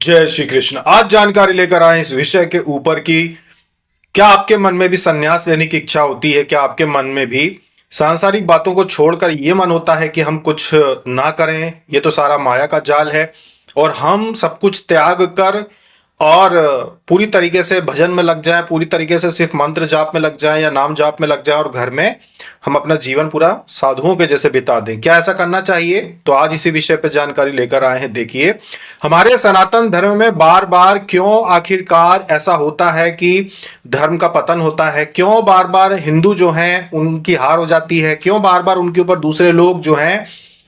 जय श्री कृष्ण। आज जानकारी लेकर आए इस विषय के ऊपर कि क्या आपके मन में भी संन्यास लेने की इच्छा होती है? क्या आपके मन में भी सांसारिक बातों को छोड़कर ये मन होता है कि हम कुछ ना करें, ये तो सारा माया का जाल है और हम सब कुछ त्याग कर और पूरी तरीके से भजन में लग जाएं, पूरी तरीके से सिर्फ मंत्र जाप में लग जाएं या नाम जाप में लग जाएं और घर में हम अपना जीवन पूरा साधुओं के जैसे बिता दें? क्या ऐसा करना चाहिए? तो आज इसी विषय पर जानकारी लेकर आए हैं। देखिए, हमारे सनातन धर्म में बार बार क्यों आखिरकार ऐसा होता है कि धर्म का पतन होता है? क्यों बार बार हिंदू जो हैं उनकी हार हो जाती है? क्यों बार बार उनके ऊपर दूसरे लोग जो हैं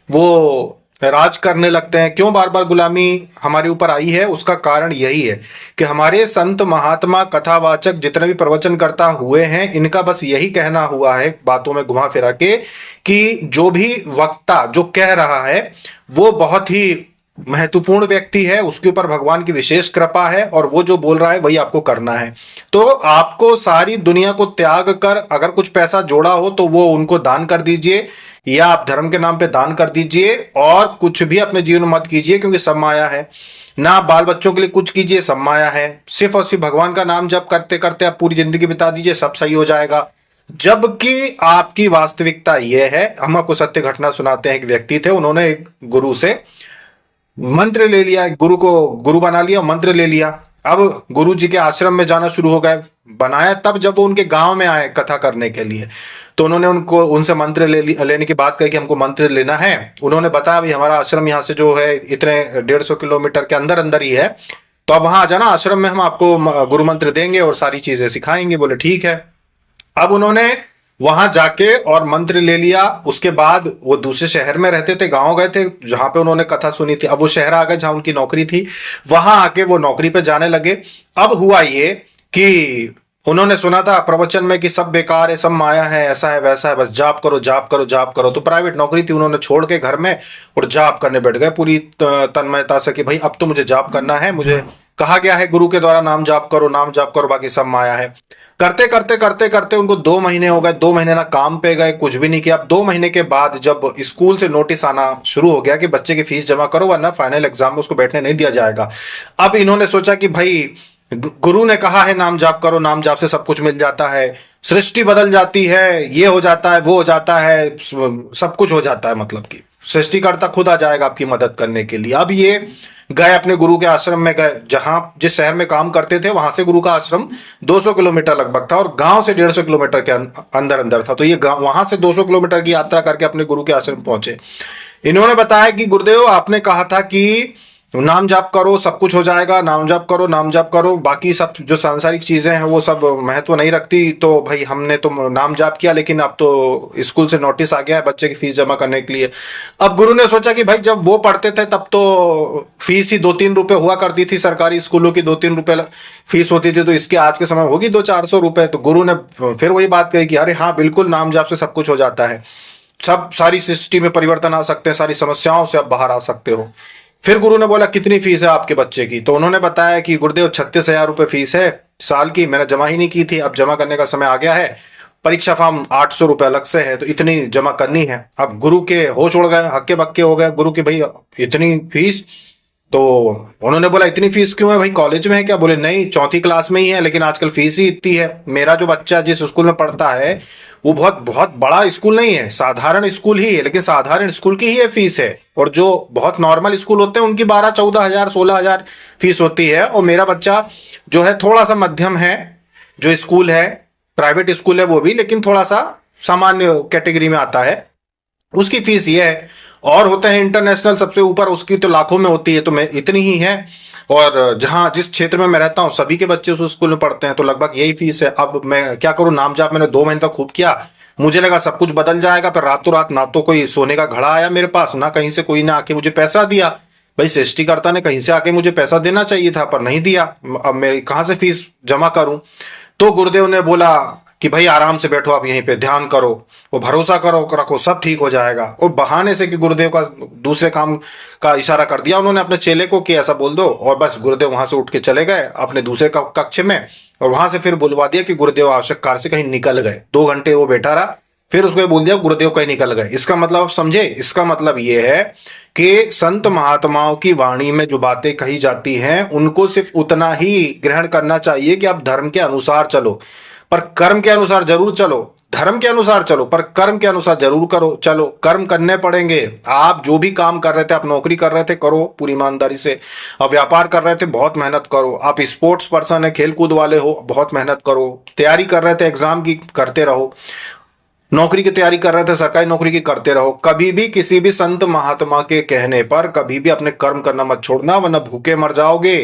वो राज करने लगते हैं? क्यों बार बार गुलामी हमारे ऊपर आई है? उसका कारण यही है कि हमारे संत महात्मा कथावाचक जितने भी प्रवचन करता हुए हैं, इनका बस यही कहना हुआ है बातों में घुमा फिरा के कि जो भी वक्ता जो कह रहा है वो बहुत ही महत्वपूर्ण व्यक्ति है, उसके ऊपर भगवान की विशेष कृपा है और वो जो बोल रहा है वही आपको करना है। तो आपको सारी दुनिया को त्याग कर अगर कुछ पैसा जोड़ा हो तो वो उनको दान कर दीजिए या आप धर्म के नाम पे दान कर दीजिए और कुछ भी अपने जीवन में मत कीजिए, क्योंकि सब माया है। ना बाल बच्चों के लिए कुछ कीजिए, सब माया है। सिर्फ और सिर्फ भगवान का नाम जप करते करते आप पूरी जिंदगी बिता दीजिए, सब सही हो जाएगा। जबकि आपकी वास्तविकता यह है, हम आपको सत्य घटना सुनाते हैं। एक व्यक्ति थे, उन्होंने एक गुरु से मंत्र ले लिया, गुरु को गुरु बना लिया, मंत्र ले लिया। अब गुरु जी के आश्रम में जाना शुरू हो गए। बनाया तब जब वो उनके गांव में आए कथा करने के लिए, तो उन्होंने उनसे मंत्र लेने की बात कही कि हमको मंत्र लेना है। उन्होंने बताया भाई हमारा आश्रम यहाँ से जो है इतने 150 किलोमीटर के अंदर अंदर ही है, तो आप वहां आ जाना आश्रम में, हम आपको गुरु मंत्र देंगे और सारी चीजें सिखाएंगे। बोले ठीक है। अब उन्होंने वहां जाके और मंत्र ले लिया। उसके बाद वो दूसरे शहर में रहते थे, गांव गए थे जहां पे उन्होंने कथा सुनी थी। अब वो शहर आ गए जहां उनकी नौकरी थी, वहां आके वो नौकरी पे जाने लगे। अब हुआ ये कि उन्होंने सुना था प्रवचन में कि सब बेकार है, सब माया है, ऐसा है वैसा है, बस जाप करो जाप करो जाप करो। तो प्राइवेट नौकरी थी, उन्होंने छोड़ के घर में और जाप करने बैठ गए पूरी तन्मयता से कि भाई अब तो मुझे जाप करना है, मुझे कहा गया है गुरु के द्वारा नाम जाप करो, बाकी सब माया है। करते करते करते करते उनको 2 महीने हो गए। 2 महीने ना काम पे गए, कुछ भी नहीं किया। अब 2 महीने के बाद जब स्कूल से नोटिस आना शुरू हो गया कि बच्चे की फीस जमा करो वरना फाइनल एग्जाम में उसको बैठने नहीं दिया जाएगा। अब इन्होंने सोचा कि भाई गुरु ने कहा है नाम जाप करो, नाम जाप से सब कुछ मिल जाता है, सृष्टि बदल जाती है, ये हो जाता है, वो हो जाता है, सब कुछ हो जाता है, मतलब कि सृष्टिकर्ता खुद आ जाएगा आपकी मदद करने के लिए। अब ये गए अपने गुरु के आश्रम में गए, जहां जिस शहर में काम करते थे वहां से गुरु का आश्रम 200 किलोमीटर लगभग था और गांव से 150 किलोमीटर के अंदर अंदर था। तो ये वहां से 200 किलोमीटर की यात्रा करके अपने गुरु के आश्रम पहुंचे। इन्होंने बताया कि गुरुदेव आपने कहा था कि नाम जाप करो सब कुछ हो जाएगा, नाम जाप करो नाम जाप करो, बाकी सब जो सांसारिक चीजें हैं वो सब महत्व नहीं रखती। तो भाई हमने तो नाम जाप किया, लेकिन अब तो स्कूल से नोटिस आ गया है बच्चे की फीस जमा करने के लिए। अब गुरु ने सोचा कि भाई जब वो पढ़ते थे तब तो फीस ही 2-3 रुपए हुआ करती थी, सरकारी स्कूलों की 2-3 रुपए फीस होती थी, तो इसके आज के समय होगी 200-400 रुपए। तो गुरु ने फिर वही बात कही कि अरे हाँ बिल्कुल, नाम जाप से सब कुछ हो जाता है, सब सारी सृष्टि में परिवर्तन आ सकते हैं, सारी समस्याओं से आप बाहर आ सकते हो। फिर गुरु ने बोला कितनी फीस है आपके बच्चे की? तो उन्होंने बताया कि गुरुदेव 36,000 रुपए फीस है साल की, मैंने जमा ही नहीं की थी, अब जमा करने का समय आ गया है, परीक्षा फॉर्म 800 रुपए अलग से है, तो इतनी जमा करनी है। अब गुरु के होश उड़ गए, हक्के बक्के हो गए गुरु के, भाई इतनी फीस? तो उन्होंने बोला इतनी फीस क्यों है भाई, कॉलेज में है क्या? बोले नहीं, 4th क्लास में ही है, लेकिन आजकल फीस ही इतनी है। मेरा जो बच्चा जिस स्कूल में पढ़ता है वो बहुत बहुत बड़ा स्कूल नहीं है, साधारण स्कूल ही है, लेकिन साधारण स्कूल की ही ये फीस है। और जो बहुत नॉर्मल स्कूल होते हैं उनकी 12-14 हजार 16 हजार फीस होती है। और मेरा बच्चा जो है थोड़ा सा मध्यम है, जो स्कूल है प्राइवेट स्कूल है वो भी, लेकिन थोड़ा सा सामान्य कैटेगरी में आता है, उसकी फीस ये है। और होते हैं इंटरनेशनल सबसे ऊपर, उसकी तो लाखों में होती है, तो मैं इतनी ही है। और जहां जिस क्षेत्र में मैं रहता हूं सभी के बच्चे उस स्कूल में पढ़ते हैं, तो लगभग यही फीस है। अब मैं क्या करूं, नाम जाप मैंने 2 महीने तक खूब किया, मुझे लगा सब कुछ बदल जाएगा, पर रातों रात ना तो कोई सोने का घड़ा आया मेरे पास, ना कहीं से कोई ने आके मुझे पैसा दिया। भाई सृष्टिकर्ता ने कहीं से आके मुझे पैसा देना चाहिए था, पर नहीं दिया। अब मैं कहां से फीस जमा करूं? तो गुरुदेव ने बोला कि भाई आराम से बैठो, आप यहीं पे ध्यान करो, वो भरोसा करो रखो, सब ठीक हो जाएगा। और बहाने से कि गुरुदेव का दूसरे काम का इशारा कर दिया उन्होंने अपने चेले को कि ऐसा बोल दो, और बस गुरुदेव वहां से उठ के चले गए अपने दूसरे कक्ष में, और वहां से फिर बुलवा दिया कि गुरुदेव आवश्यक कार्य से कहीं निकल गए। 2 घंटे वो बैठा रहा, फिर उसको ये बोल दिया गुरुदेव कहीं निकल गए। इसका मतलब आप समझे? इसका मतलब ये है कि संत महात्माओं की वाणी में जो बातें कही जाती हैं उनको सिर्फ उतना ही ग्रहण करना चाहिए कि आप धर्म के अनुसार चलो, पर कर्म के अनुसार जरूर चलो। धर्म के अनुसार चलो पर कर्म के अनुसार जरूर करो। चलो कर्म करने पड़ेंगे। आप जो भी काम कर रहे थे, आप नौकरी कर रहे थे, करो पूरी ईमानदारी से। आप व्यापार कर रहे थे, बहुत मेहनत करो। आप स्पोर्ट्स पर्सन है, खेल कूद वाले हो, बहुत मेहनत करो। तैयारी कर रहे थे एग्जाम की, करते रहो। नौकरी की तैयारी कर रहे थे, सरकारी नौकरी की, करते रहो। कभी भी किसी भी संत महात्मा के कहने पर कभी भी अपने कर्म करना मत छोड़ना, वरना भूखे मर जाओगे।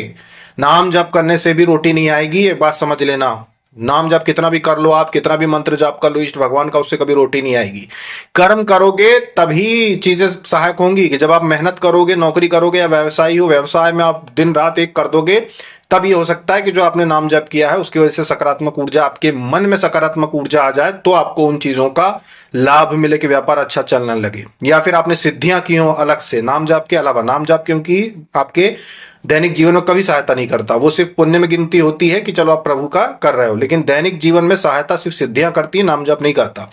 नाम जप करने से भी रोटी नहीं आएगी, ये बात समझ लेना। नाम जप कितना भी कर लो, आप कितना भी मंत्र जाप कर लो इष्ट भगवान का, उससे कभी रोटी नहीं आएगी। कर्म करोगे तभी चीजें सहायक होंगी। कि जब आप मेहनत करोगे, नौकरी करोगे या व्यवसायी हो, व्यवसाय में आप दिन रात एक कर दोगे, तब ये हो सकता है कि जो आपने नाम जप किया है उसकी वजह से सकारात्मक ऊर्जा, आपके मन में सकारात्मक ऊर्जा आ जाए, तो आपको उन चीजों का लाभ मिले कि व्यापार अच्छा चलने लगे। या फिर आपने सिद्धियां की हो अलग से नाम जाप के अलावा। नाम जाप क्योंकि आपके दैनिक जीवन में कभी सहायता नहीं करता, वो सिर्फ पुण्य में गिनती होती है कि चलो आप प्रभु का कर रहे हो, लेकिन दैनिक जीवन में सहायता सिर्फ सिद्धियां करती है, नाम जाप नहीं करता।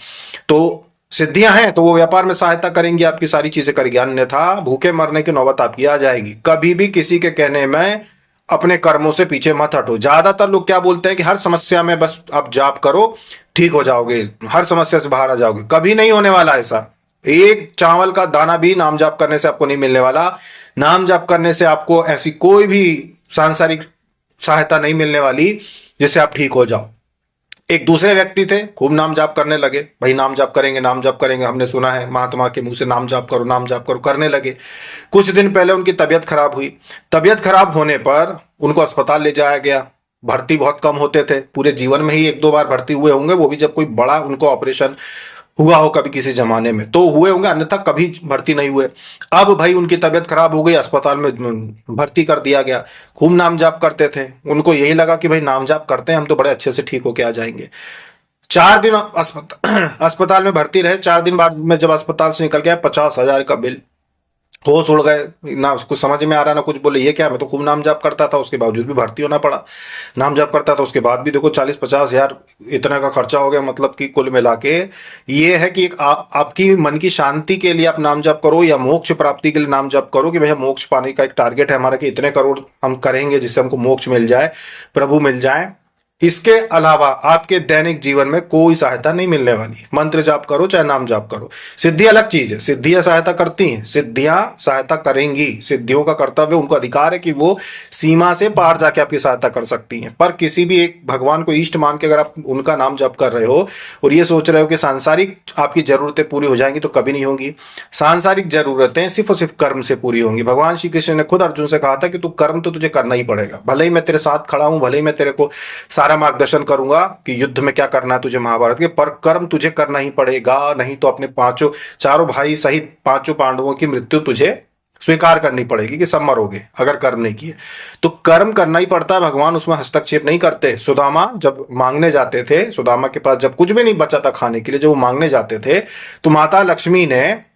तो सिद्धियां हैं तो वो व्यापार में सहायता करेंगी, आपकी सारी चीजें करेगी, अन्यथा भूखे मरने की नौबत आपकी आ जाएगी। कभी भी किसी के कहने में अपने कर्मों से पीछे मत हटो। ज्यादातर लोग क्या बोलते हैं कि हर समस्या में बस आप जाप करो ठीक हो जाओगे, हर समस्या से बाहर आ जाओगे। कभी नहीं होने वाला ऐसा। एक चावल का दाना भी नाम जाप करने से आपको नहीं मिलने वाला। नाम जाप करने से आपको ऐसी कोई भी सांसारिक सहायता नहीं मिलने वाली जिससे आप ठीक हो जाओ। एक दूसरे व्यक्ति थे, खूब नाम जाप करने लगे। भाई नाम जाप करेंगे, नाम जाप करेंगे, हमने सुना है महात्मा के मुंह से नाम जाप करो, नाम जाप करो, करने लगे। कुछ दिन पहले उनकी तबीयत खराब हुई। तबीयत खराब होने पर उनको अस्पताल ले जाया गया। भर्ती बहुत कम होते थे, पूरे जीवन में ही एक दो बार भर्ती हुए होंगे, वो भी जब कोई बड़ा उनको ऑपरेशन हुआ हो कभी किसी जमाने में तो हुए होंगे, अन्यथा कभी भर्ती नहीं हुए। अब भाई उनकी तबीयत खराब हो गई, अस्पताल में भर्ती कर दिया गया। खूब नाम जाप करते थे, उनको यही लगा कि भाई नाम जाप करते हैं हम तो बड़े अच्छे से ठीक होके आ जाएंगे। 4 दिन अस्पताल में भर्ती रहे। 4 दिन बाद में जब अस्पताल से निकल गया, 50,000 का बिल। होश उड़ गए, ना कुछ समझ में आ रहा ना कुछ। बोले ये क्या, मैं तो खूब नाम जाप करता था, उसके बावजूद भी भर्ती होना पड़ा। नाम जाप करता था उसके बाद भी देखो 40-50 हजार इतना का खर्चा हो गया। मतलब कि कुल मिला के ये है कि आपकी मन की शांति के लिए आप नाम जाप करो या मोक्ष प्राप्ति के लिए नाम जाप करो कि भैया मोक्ष पाने का एक टारगेट है हमारा कि इतने करोड़ हम करेंगे जिससे हमको मोक्ष मिल जाए, प्रभु मिल जाए। इसके अलावा आपके दैनिक जीवन में कोई सहायता नहीं मिलने वाली। मंत्र जाप करो चाहे नाम जाप करो। सिद्धि अलग चीज है, सिद्धियां सहायता करती हैं, सिद्धियां सहायता करेंगी। सिद्धियों का कर्तव्य, उनको अधिकार है कि वो सीमा से पार जाके आपकी सहायता कर सकती हैं। पर किसी भी एक भगवान को इष्ट मान के अगर आप उनका नाम जाप कर रहे हो और ये सोच रहे हो कि सांसारिक आपकी जरूरतें पूरी हो जाएंगी, तो कभी नहीं होंगी। सांसारिक जरूरतें सिर्फ और सिर्फ कर्म से पूरी होंगी। भगवान श्री कृष्ण ने खुद अर्जुन से कहा था कि तू कर्म तो तुझे करना ही पड़ेगा। भले ही मैं तेरे साथ खड़ा हूं, भले ही मैं तेरे को सारा मार्गदर्शन करूंगा कि युद्ध में क्या करना है तुझे महाभारत के, पर कर्म तुझे करना ही पड़ेगा। नहीं तो अपने चारों भाई सहित 5 पांडवों की मृत्यु तुझे स्वीकार करनी पड़ेगी कि सब मरोगे अगर कर्म नहीं किए। तो कर्म करना ही पड़ता है, भगवान उसमें हस्तक्षेप नहीं करते। सुदामा जब मांगने जाते थे, सुदामा के पास जब कुछ भी नहीं बचा था खाने के लिए, जब वो मांगने जाते थे तो माता लक्ष्मी ने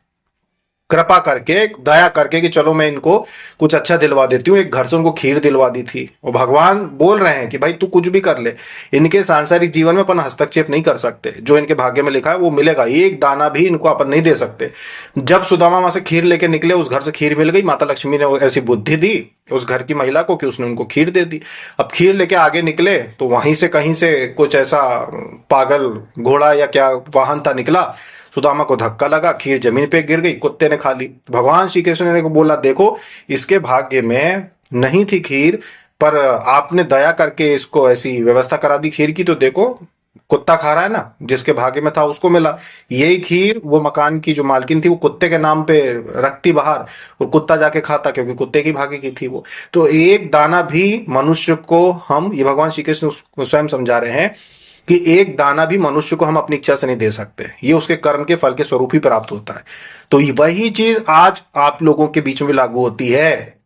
कृपा करके, दया करके कि चलो मैं इनको कुछ अच्छा दिलवा देती हूँ, एक घर से उनको खीर दिलवा दी थी। और भगवान बोल रहे हैं कि भाई तू कुछ भी कर ले, इनके सांसारिक जीवन में अपन हस्तक्षेप नहीं कर सकते। जो इनके भाग्य में लिखा है वो मिलेगा, एक दाना भी इनको अपन नहीं दे सकते। जब सुदामा वहां से खीर लेके निकले, उस घर से खीर मिल गई। माता लक्ष्मी ने ऐसी बुद्धि दी उस घर की महिला को कि उसने उनको खीर दे दी। अब खीर लेके आगे निकले तो वहीं से कहीं से कुछ ऐसा पागल घोड़ा या क्या वाहन था निकला, सुदामा को धक्का लगा, खीर जमीन पे गिर गई, कुत्ते ने खा ली। भगवान श्री कृष्ण ने बोला देखो इसके भाग्य में नहीं थी खीर, पर आपने दया करके इसको ऐसी व्यवस्था करा दी खीर की, तो देखो कुत्ता खा रहा है ना, जिसके भाग्य में था उसको मिला। यही खीर वो मकान की जो मालकिन थी वो कुत्ते के नाम पे रखती बाहर, और कुत्ता जाके खाता क्योंकि कुत्ते की भाग्य की थी वो। तो एक दाना भी मनुष्य को हम, ये भगवान श्री कृष्ण स्वयं समझा रहे हैं कि एक दाना भी मनुष्य को हम अपनी इच्छा से नहीं दे सकते, ये उसके कर्म के फल के स्वरूप ही प्राप्त होता है। तो वही चीज आज आप लोगों के बीच में लागू होती है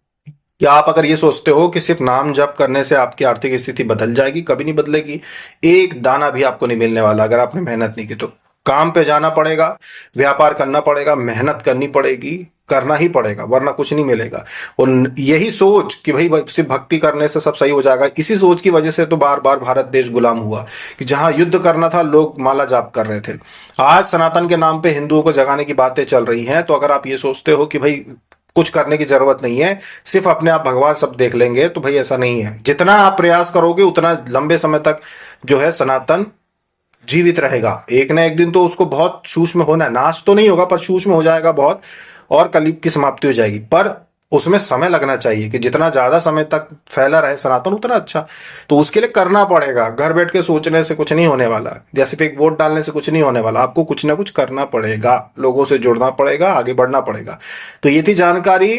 कि आप अगर ये सोचते हो कि सिर्फ नाम जप करने से आपकी आर्थिक स्थिति बदल जाएगी, कभी नहीं बदलेगी। एक दाना भी आपको नहीं मिलने वाला अगर आपने मेहनत नहीं की तो। काम पे जाना पड़ेगा, व्यापार करना पड़ेगा, मेहनत करनी पड़ेगी, करना ही पड़ेगा, वरना कुछ नहीं मिलेगा। और यही सोच कि भाई सिर्फ भक्ति करने से सब सही हो जाएगा, इसी सोच की वजह से तो बार बार भारत देश गुलाम हुआ कि जहां युद्ध करना था लोग माला जाप कर रहे थे। आज सनातन के नाम पे हिंदुओं को जगाने की बातें चल रही हैं, तो अगर आप ये सोचते हो कि भाई कुछ करने की जरूरत नहीं है, सिर्फ अपने आप भगवान सब देख लेंगे, तो भाई ऐसा नहीं है। जितना आप प्रयास करोगे उतना लंबे समय तक जो है सनातन जीवित रहेगा। एक ना एक दिन तो उसको बहुत सूक्ष्म होना है, नाश तो नहीं होगा पर सूक्ष्म हो जाएगा बहुत, और कलयुग की समाप्ति हो जाएगी। पर उसमें समय लगना चाहिए कि जितना ज्यादा समय तक फैला रहे सनातन उतना अच्छा। तो उसके लिए करना पड़ेगा, घर बैठ के सोचने से कुछ नहीं होने वाला, या सिर्फ एक वोट डालने से कुछ नहीं होने वाला। आपको कुछ ना कुछ करना पड़ेगा, लोगों से जुड़ना पड़ेगा, आगे बढ़ना पड़ेगा। तो ये थी जानकारी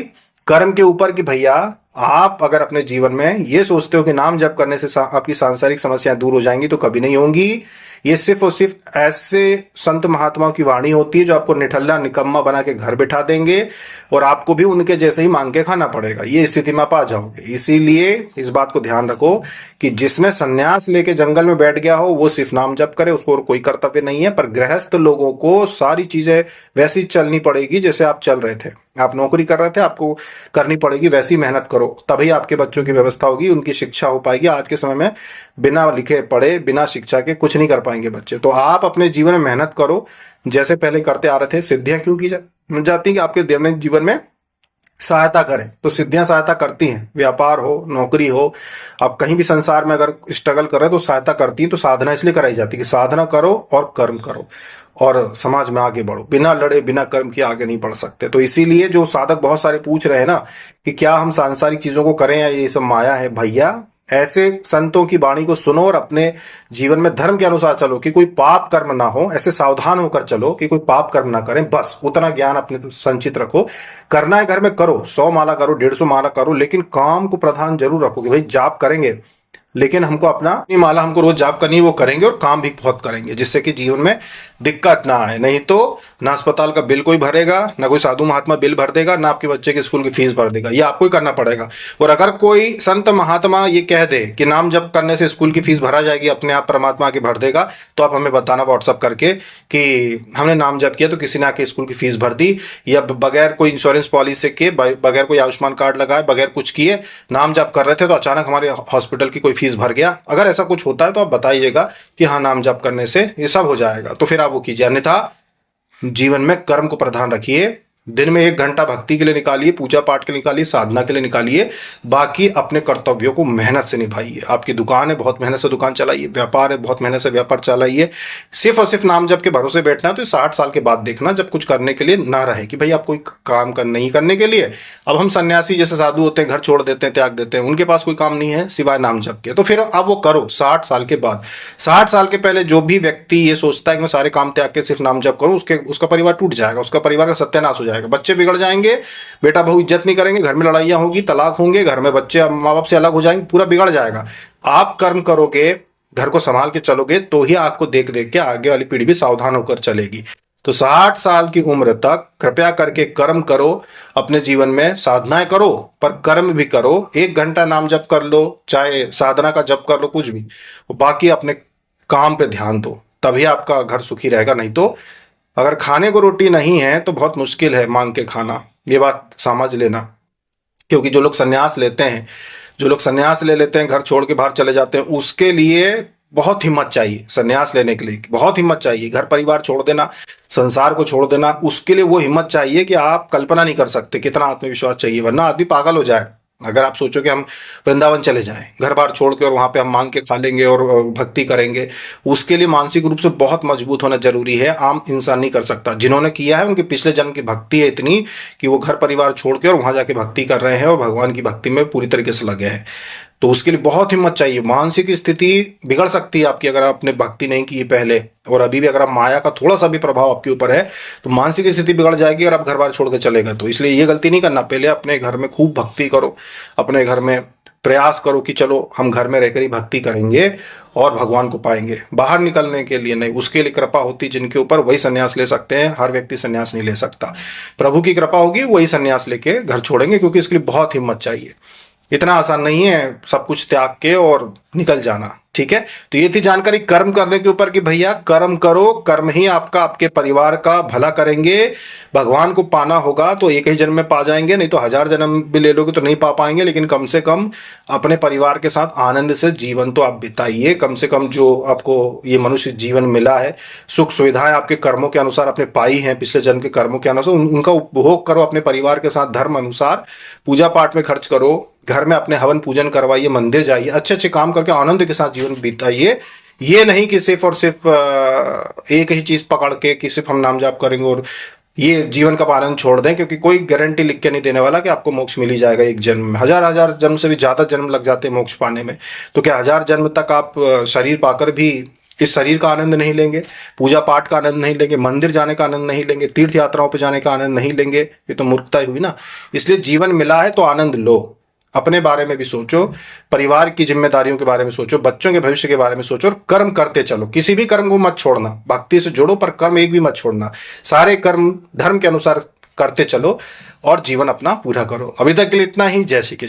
कर्म के ऊपर कि भैया आप अगर अपने जीवन में ये सोचते हो कि नाम जप करने से आपकी सांसारिक समस्याएं दूर हो जाएंगी, तो कभी नहीं होंगी। ये सिर्फ और सिर्फ ऐसे संत महात्माओं की वाणी होती है जो आपको निठल्ला निकम्मा बना के घर बिठा देंगे, और आपको भी उनके जैसे ही मांग के खाना पड़ेगा। ये स्थिति में आप आ जाओगे। इसीलिए इस बात को ध्यान रखो कि जिसने संन्यास लेके जंगल में बैठ गया हो वो सिर्फ नाम जप करे, उसको और कोई कर्तव्य नहीं है। पर गृहस्थ लोगों को सारी चीजें वैसी चलनी पड़ेगी जैसे आप चल रहे थे। आप नौकरी कर रहे थे, आपको करनी पड़ेगी वैसी मेहनत करो, तभी आपके बच्चों की व्यवस्था होगी, उनकी शिक्षा हो पाएगी। आज के समय में बिना लिखे पढ़े, बिना शिक्षा के कुछ नहीं कर पाएंगे बच्चे। तो आप अपने जीवन में मेहनत करो जैसे पहले करते आ रहे थे। सिद्धियां क्यों की जाती कि आपके दैनिक जीवन में सहायता करें, तो सिद्धियां सहायता करती हैं। व्यापार हो, नौकरी हो, आप कहीं भी संसार में अगर स्ट्रगल कर रहे हो तो सहायता करती है। तो साधना इसलिए कराई जाती है कि साधना करो और कर्म करो और समाज में आगे बढ़ो। बिना लड़े, बिना कर्म किए आगे नहीं बढ़ सकते। तो इसीलिए जो साधक बहुत सारे पूछ रहे हैं ना कि क्या हम सांसारिक चीजों को करें या ये सब माया है, भैया ऐसे संतों की वाणी को सुनो और अपने जीवन में धर्म के अनुसार चलो कि कोई पाप कर्म ना हो। ऐसे सावधान होकर चलो कि कोई पाप कर्म ना करें, बस उतना ज्ञान अपने संचित रखो। करना है घर में करो, 100 माला करो, 150 माला करो, लेकिन काम को प्रधान जरूर रखो कि भाई जाप करेंगे, लेकिन हमको अपना माला हमको रोज जाप करनी है वो करेंगे, और काम भी बहुत करेंगे जिससे कि जीवन में दिक्कत ना आए। नहीं तो ना अस्पताल का बिल कोई भरेगा, ना कोई साधु महात्मा बिल भर देगा, ना आपके बच्चे के स्कूल की फीस भर देगा। ये आपको ही करना पड़ेगा। और अगर कोई संत महात्मा ये कह दे कि नाम जप करने से स्कूल की फीस भरा जाएगी, अपने आप परमात्मा आके भर देगा, तो आप हमें बताना व्हाट्सअप करके कि हमने नाम जप किया तो किसी ने आके स्कूल की फीस भर दी, या बगैर कोई इंश्योरेंस पॉलिसी के, बगैर कोई आयुष्मान कार्ड लगाए, बगैर कुछ किए नाम जप कर रहे थे तो अचानक हमारे हॉस्पिटल की कोई फीस भर गया। अगर ऐसा कुछ होता है तो आप बताइएगा कि हाँ नाम जप करने से ये सब हो जाएगा, तो फिर आप वो कीजिए। अन्यथा जीवन में कर्म को प्रधान रखिए। दिन में 1 घंटा भक्ति के लिए निकालिए, पूजा पाठ के लिए निकालिए, साधना के लिए निकालिए। बाकी अपने कर्तव्यों को मेहनत से निभाइए। आपकी दुकान है, बहुत मेहनत से दुकान चलाइए। व्यापार है, बहुत मेहनत से व्यापार चलाइए। सिर्फ और सिर्फ नाम जप के भरोसे बैठना है तो 60 साल के बाद देखना, जब कुछ करने के लिए ना रहे कि भाई आप कोई काम नहीं करने के लिए। अब हम सन्यासी जैसे साधु होते हैं, घर छोड़ देते हैं, त्याग देते हैं, उनके पास कोई काम नहीं है सिवाय नाम जप के, तो फिर आप वो करो 60 साल के बाद। 60 साल के पहले जो भी व्यक्ति ये सोचता है कि मैं सारे काम त्याग के सिर्फ नाम जप करूं, उसका परिवार टूट जाएगा, उसका परिवार का सत्यानाश हो जाएगा। बच्चे बिगड़ जाएंगे, बेटा बहू इज्जत नहीं करेंगे, घर में लड़ाइयां होगी, तलाक होंगे, घर में बच्चे माँ बाप से अलग हो जाएंगे, पूरा बिगड़ जाएगा। आप कर्म करोगे, घर को संभाल के चलोगे, तो ही आपको देख देख के आगे वाली पीढ़ी भी सावधान होकर चलेगी। तो 60 साल की उम्र तक कृपया करके कर्म करो, अपने जीवन में साधनाएं करो, पर कर्म भी करो। 1 घंटा नाम जप कर लो, चाहे साधना का जप कर लो, कुछ भी, बाकी अपने काम पे ध्यान दो, तभी आपका घर सुखी रहेगा। नहीं तो अगर खाने को रोटी नहीं है तो बहुत मुश्किल है मांग के खाना, ये बात समझ लेना। क्योंकि जो लोग संन्यास लेते हैं, जो लोग संन्यास ले लेते हैं, घर छोड़ के बाहर चले जाते हैं, उसके लिए बहुत हिम्मत चाहिए। संन्यास लेने के लिए बहुत हिम्मत चाहिए। घर परिवार छोड़ देना, संसार को छोड़ देना, उसके लिए वो हिम्मत चाहिए कि आप कल्पना नहीं कर सकते कितना आत्मविश्वास चाहिए, वरना आदमी पागल हो जाए। अगर आप सोचो कि हम वृंदावन चले जाएं घर बार छोड़ के और वहां पे हम मांग के खा लेंगे और भक्ति करेंगे, उसके लिए मानसिक रूप से बहुत मजबूत होना जरूरी है। आम इंसान नहीं कर सकता। जिन्होंने किया है उनके पिछले जन्म की भक्ति है इतनी कि वो घर परिवार छोड़ के और वहां जाके भक्ति कर रहे हैं और भगवान की भक्ति में पूरी तरीके से लगे हैं। तो उसके लिए बहुत हिम्मत चाहिए। मानसिक स्थिति बिगड़ सकती है आपकी अगर आपने भक्ति नहीं की पहले, और अभी भी अगर आप माया का थोड़ा सा भी प्रभाव आपके ऊपर है तो मानसिक स्थिति बिगड़ जाएगी और आप घर बार छोड़ के चले गए। तो इसलिए ये गलती नहीं करना। पहले अपने घर में खूब भक्ति करो, अपने घर में प्रयास करो कि चलो हम घर में रहकर ही भक्ति करेंगे और भगवान को पाएंगे। बाहर निकलने के लिए नहीं, उसके लिए कृपा होती जिनके ऊपर वही संन्यास ले सकते हैं। हर व्यक्ति संन्यास नहीं ले सकता। प्रभु की कृपा होगी वही संन्यास लेके घर छोड़ेंगे, क्योंकि इसके लिए बहुत हिम्मत चाहिए। इतना आसान नहीं है सब कुछ त्याग के और निकल जाना। ठीक है, तो ये थी जानकारी कर्म करने के ऊपर कि भैया कर्म करो, कर्म ही आपका आपके परिवार का भला करेंगे। भगवान को पाना होगा तो एक ही जन्म में पा जाएंगे, नहीं तो 1000 जन्म भी ले लोगे तो नहीं पा पाएंगे, लेकिन कम से कम अपने परिवार के साथ आनंद से जीवन तो आप बिताइए। कम से कम जो आपको ये मनुष्य जीवन मिला है, सुख सुविधाएं आपके कर्मों के अनुसार आपने पाई हैं, पिछले जन्म के कर्मों के अनुसार उनका उपभोग करो अपने परिवार के साथ धर्म अनुसार। पूजा पाठ में खर्च करो, घर में अपने हवन पूजन करवाइए, मंदिर जाइए, अच्छे अच्छे काम करके आनंद के साथ जीवन बिताइए। ये नहीं कि सिर्फ और सिर्फ एक ही चीज पकड़ के कि सिर्फ हम नाम जाप करेंगे और ये जीवन का आनंद छोड़ दें, क्योंकि कोई गारंटी लिख के नहीं देने वाला कि आपको मोक्ष मिल ही जाएगा एक जन्म में। 1000 जन्म से भी ज्यादा जन्म लग जाते हैं मोक्ष पाने में। तो क्या 1000 जन्म तक आप शरीर पाकर भी इस शरीर का आनंद नहीं लेंगे, पूजा पाठ का आनंद नहीं लेंगे, मंदिर जाने का आनंद नहीं लेंगे, तीर्थ यात्राओं पर जाने का आनंद नहीं लेंगे? ये तो मूर्खता ही हुई ना। इसलिए जीवन मिला है तो आनंद लो, अपने बारे में भी सोचो, परिवार की जिम्मेदारियों के बारे में सोचो, बच्चों के भविष्य के बारे में सोचो, और कर्म करते चलो। किसी भी कर्म को मत छोड़ना, भक्ति से जोड़ो पर कर्म एक भी मत छोड़ना। सारे कर्म धर्म के अनुसार करते चलो और जीवन अपना पूरा करो। अभी तक के लिए इतना ही। जय श्री कृष्ण।